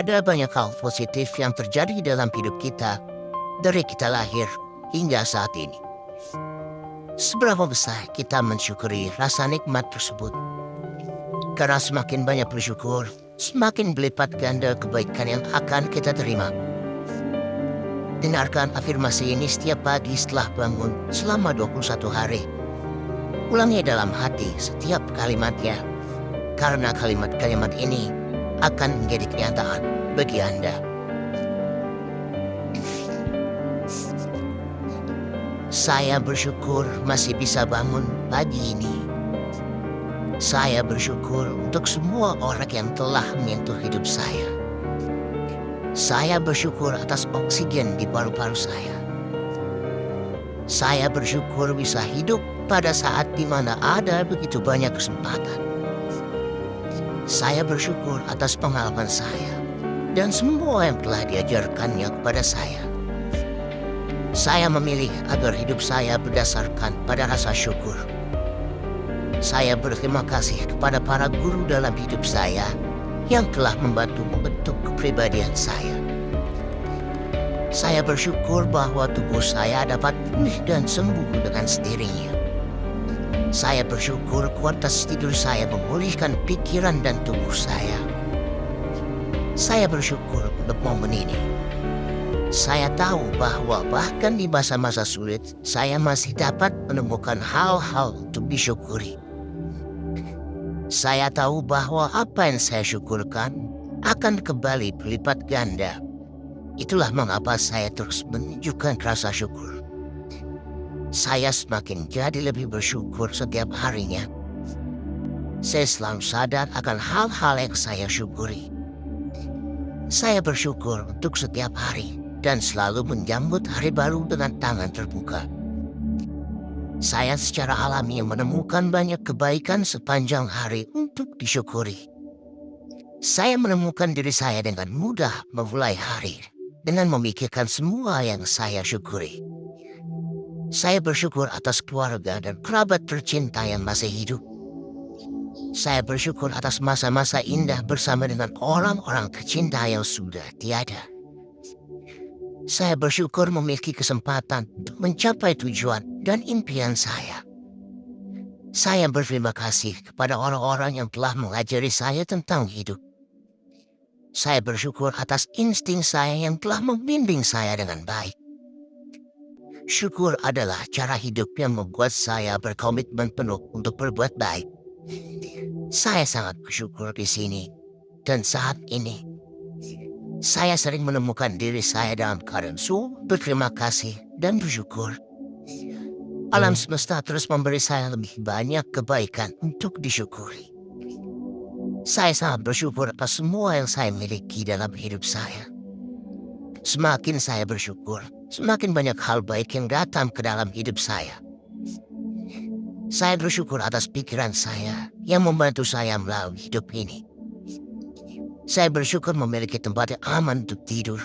ada banyak hal positif yang terjadi dalam hidup kita dari kita lahir hingga saat ini. Seberapa besar kita mensyukuri rasa nikmat tersebut? Karena semakin banyak bersyukur, semakin berlipat ganda kebaikan yang akan kita terima. Dengarkan afirmasi ini setiap pagi setelah bangun selama 21 hari. Ulangi dalam hati setiap kalimatnya, karena kalimat-kalimat ini akan menjadi kenyataan bagi Anda. Saya bersyukur masih bisa bangun pagi ini. Saya bersyukur untuk semua orang yang telah menyentuh hidup saya. Saya bersyukur atas oksigen di paru-paru saya. Saya bersyukur bisa hidup pada saat di mana ada begitu banyak kesempatan. Saya bersyukur atas pengalaman saya dan semua yang telah diajarkannya kepada saya. Saya memilih agar hidup saya berdasarkan pada rasa syukur. Saya berterima kasih kepada para guru dalam hidup saya yang telah membantu membentuk kepribadian saya. Saya bersyukur bahwa tubuh saya dapat pulih dan sembuh dengan sendirinya. Saya bersyukur kualitas tidur saya memulihkan pikiran dan tubuh saya. Saya bersyukur untuk momen ini. Saya tahu bahwa bahkan di masa-masa sulit, saya masih dapat menemukan hal-hal untuk disyukuri. Saya tahu bahwa apa yang saya syukurkan akan kembali berlipat ganda. Itulah mengapa saya terus menunjukkan rasa syukur. Saya semakin jadi lebih bersyukur setiap harinya. Saya selalu sadar akan hal-hal yang saya syukuri. Saya bersyukur untuk setiap hari dan selalu menyambut hari baru dengan tangan terbuka. Saya secara alami menemukan banyak kebaikan sepanjang hari untuk disyukuri. Saya menemukan diri saya dengan mudah memulai hari dengan memikirkan semua yang saya syukuri. Saya bersyukur atas keluarga dan kerabat tercinta yang masih hidup. Saya bersyukur atas masa-masa indah bersama dengan orang-orang tercinta yang sudah tiada. Saya bersyukur memiliki kesempatan untuk mencapai tujuan dan impian saya. Saya berterima kasih kepada orang-orang yang telah mengajari saya tentang hidup. Saya bersyukur atas insting saya yang telah membimbing saya dengan baik. Syukur adalah cara hidup yang membuat saya berkomitmen penuh untuk berbuat baik. Saya sangat bersyukur di sini dan saat ini. Saya sering menemukan diri saya dalam keadaan berterima kasih dan bersyukur. Alam semesta terus memberi saya lebih banyak kebaikan untuk disyukuri. Saya sangat bersyukur atas semua yang saya miliki dalam hidup saya. Semakin saya bersyukur, semakin banyak hal baik yang datang ke dalam hidup saya. Saya bersyukur atas pikiran saya yang membantu saya melalui hidup ini. Saya bersyukur memiliki tempat yang aman untuk tidur.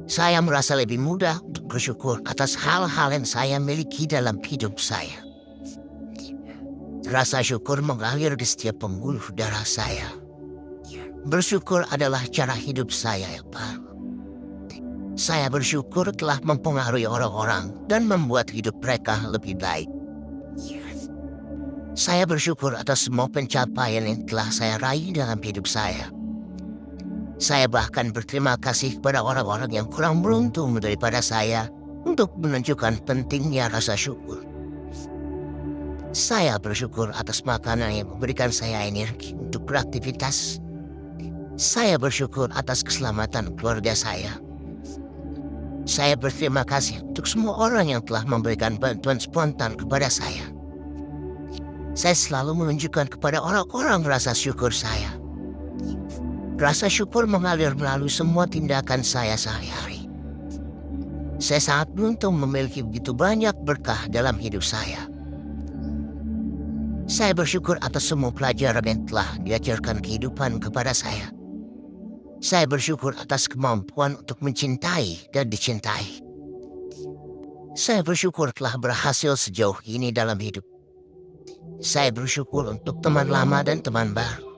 Saya merasa lebih mudah untuk bersyukur atas hal-hal yang saya miliki dalam hidup saya. Rasa syukur mengalir di setiap pembuluh darah saya. Bersyukur adalah cara hidup saya yang baru. Saya bersyukur telah mempengaruhi orang-orang dan membuat hidup mereka lebih baik. Saya bersyukur atas semua pencapaian yang telah saya raih dalam hidup saya. Saya bahkan berterima kasih kepada orang-orang yang kurang beruntung daripada saya untuk menunjukkan pentingnya rasa syukur. Saya bersyukur atas makanan yang memberikan saya energi untuk beraktivitas. Saya bersyukur atas keselamatan keluarga saya. Saya berterima kasih untuk semua orang yang telah memberikan bantuan spontan kepada saya. Saya selalu menunjukkan kepada orang-orang rasa syukur saya. Rasa syukur mengalir melalui semua tindakan saya sehari-hari. Saya sangat beruntung memiliki begitu banyak berkah dalam hidup saya. Saya bersyukur atas semua pelajaran yang telah diajarkan kehidupan kepada saya. Saya bersyukur atas kemampuan untuk mencintai dan dicintai. Saya bersyukur telah berhasil sejauh ini dalam hidup. Saya bersyukur untuk teman lama dan teman baru.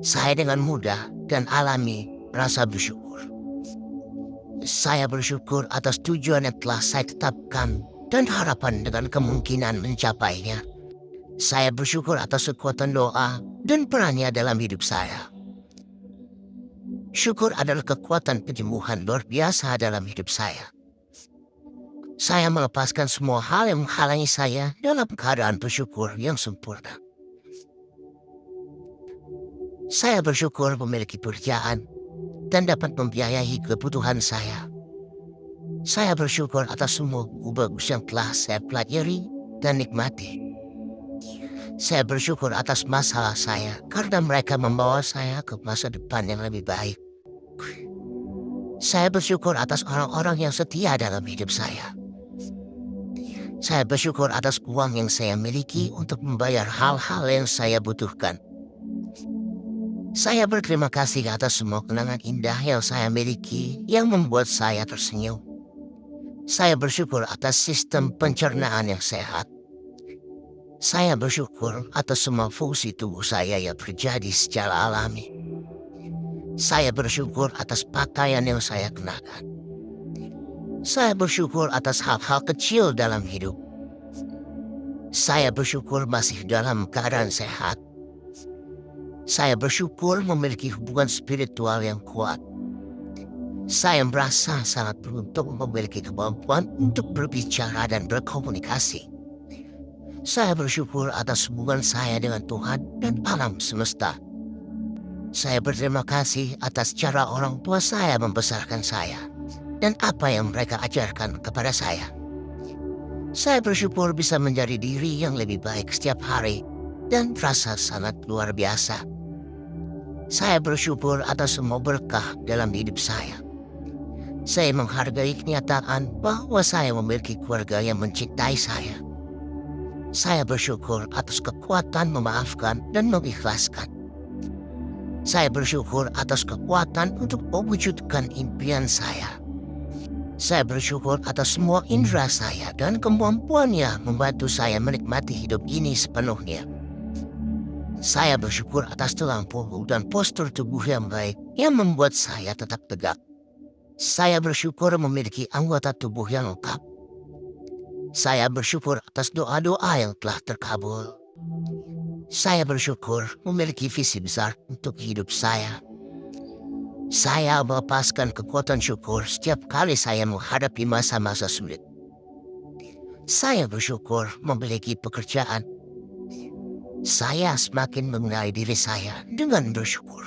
Saya dengan mudah dan alami rasa bersyukur. Saya bersyukur atas tujuan yang telah saya tetapkan dan harapan dengan kemungkinan mencapainya. Saya bersyukur atas kekuatan doa dan perannya dalam hidup saya. Syukur adalah kekuatan penyembuhan luar biasa dalam hidup saya. Saya melepaskan semua hal yang menghalangi saya dalam keadaan bersyukur yang sempurna. Saya bersyukur memiliki pekerjaan dan dapat membiayai kebutuhan saya. Saya bersyukur atas semua buku bagus yang telah saya pelajari dan nikmati. Saya bersyukur atas masalah saya karena mereka membawa saya ke masa depan yang lebih baik. Saya bersyukur atas orang-orang yang setia dalam hidup saya. Saya bersyukur atas uang yang saya miliki untuk membayar hal-hal yang saya butuhkan. Saya berterima kasih atas semua kenangan indah yang saya miliki yang membuat saya tersenyum. Saya bersyukur atas sistem pencernaan yang sehat. Saya bersyukur atas semua fungsi tubuh saya yang terjadi secara alami. Saya bersyukur atas pakaian yang saya kenakan. Saya bersyukur atas hal-hal kecil dalam hidup. Saya bersyukur masih dalam keadaan sehat. Saya bersyukur memiliki hubungan spiritual yang kuat. Saya merasa sangat beruntung memiliki kemampuan untuk berbicara dan berkomunikasi. Saya bersyukur atas hubungan saya dengan Tuhan dan alam semesta. Saya berterima kasih atas cara orang tua saya membesarkan saya dan apa yang mereka ajarkan kepada saya. Saya bersyukur bisa menjadi diri yang lebih baik setiap hari dan terasa sangat luar biasa. Saya bersyukur atas semua berkah dalam hidup saya. Saya menghargai kenyataan bahwa saya memiliki keluarga yang mencintai saya. Saya bersyukur atas kekuatan memaafkan dan mengikhlaskan. Saya bersyukur atas kekuatan untuk mewujudkan impian saya. Saya bersyukur atas semua indera saya dan kemampuannya membantu saya menikmati hidup ini sepenuhnya. Saya bersyukur atas tulang punggung dan postur tubuh yang baik yang membuat saya tetap tegak. Saya bersyukur memiliki anggota tubuh yang lengkap. Saya bersyukur atas doa-doa yang telah terkabul. Saya bersyukur memiliki visi besar untuk hidup saya. Saya melepaskan kekuatan syukur setiap kali saya menghadapi masa-masa sulit. Saya bersyukur memiliki pekerjaan. Saya semakin mengenali diri saya dengan bersyukur.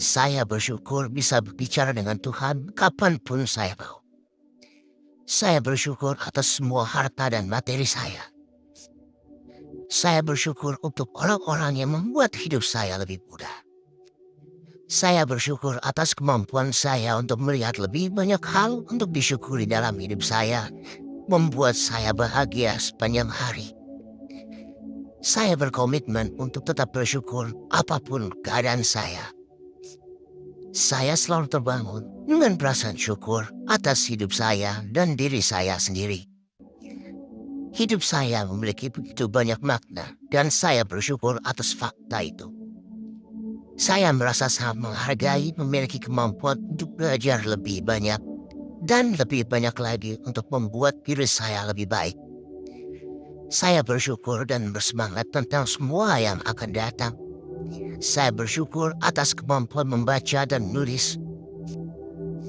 Saya bersyukur bisa berbicara dengan Tuhan kapanpun saya mau. Saya bersyukur atas semua harta dan materi saya. Saya bersyukur untuk orang-orang yang membuat hidup saya lebih mudah. Saya bersyukur atas kemampuan saya untuk melihat lebih banyak hal untuk disyukuri dalam hidup saya, membuat saya bahagia sepanjang hari. Saya berkomitmen untuk tetap bersyukur apapun keadaan saya. Saya selalu terbangun dengan perasaan syukur atas hidup saya dan diri saya sendiri. Hidup saya memiliki begitu banyak makna dan saya bersyukur atas fakta itu. Saya merasa sangat menghargai memiliki kemampuan untuk belajar lebih banyak dan lebih banyak lagi untuk membuat diri saya lebih baik. Saya bersyukur dan bersemangat tentang semua yang akan datang. Saya bersyukur atas kemampuan membaca dan menulis.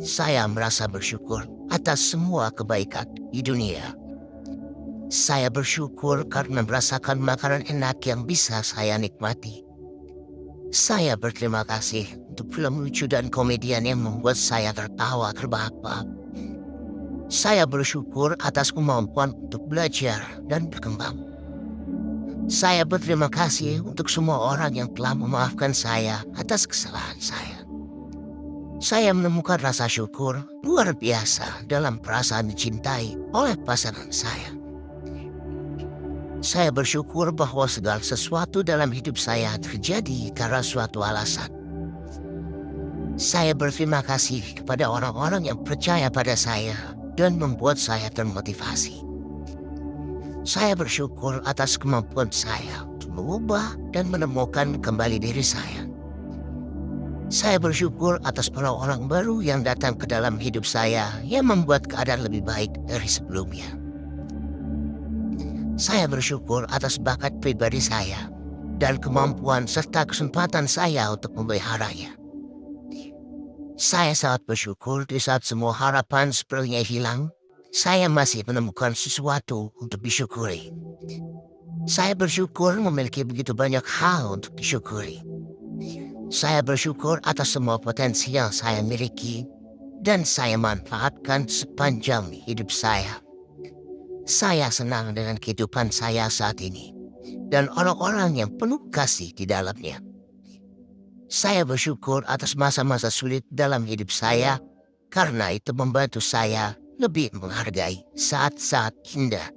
Saya merasa bersyukur atas semua kebaikan di dunia. Saya bersyukur karena merasakan makanan enak yang bisa saya nikmati. Saya berterima kasih untuk film lucu dan komedian yang membuat saya tertawa terbahak-bahak. Saya bersyukur atas kemampuan untuk belajar dan berkembang. Saya berterima kasih untuk semua orang yang telah memaafkan saya atas kesalahan saya. Saya menemukan rasa syukur luar biasa dalam perasaan dicintai oleh pasangan saya. Saya bersyukur bahwa segala sesuatu dalam hidup saya terjadi karena suatu alasan. Saya berterima kasih kepada orang-orang yang percaya pada saya dan membuat saya termotivasi. Saya bersyukur atas kemampuan saya untuk mengubah dan menemukan kembali diri saya. Saya bersyukur atas orang-orang baru yang datang ke dalam hidup saya yang membuat keadaan lebih baik dari sebelumnya. Saya bersyukur atas bakat pribadi saya dan kemampuan serta kesempatan saya untuk memeliharanya. Saya sangat bersyukur di saat semua harapan sepertinya hilang, saya masih menemukan sesuatu untuk disyukuri. Saya bersyukur memiliki begitu banyak hal untuk disyukuri. Saya bersyukur atas semua potensi yang saya miliki dan saya manfaatkan sepanjang hidup saya. Saya senang dengan kehidupan saya saat ini dan orang-orang yang penuh kasih di dalamnya. Saya bersyukur atas masa-masa sulit dalam hidup saya karena itu membantu saya lebih menghargai saat-saat indah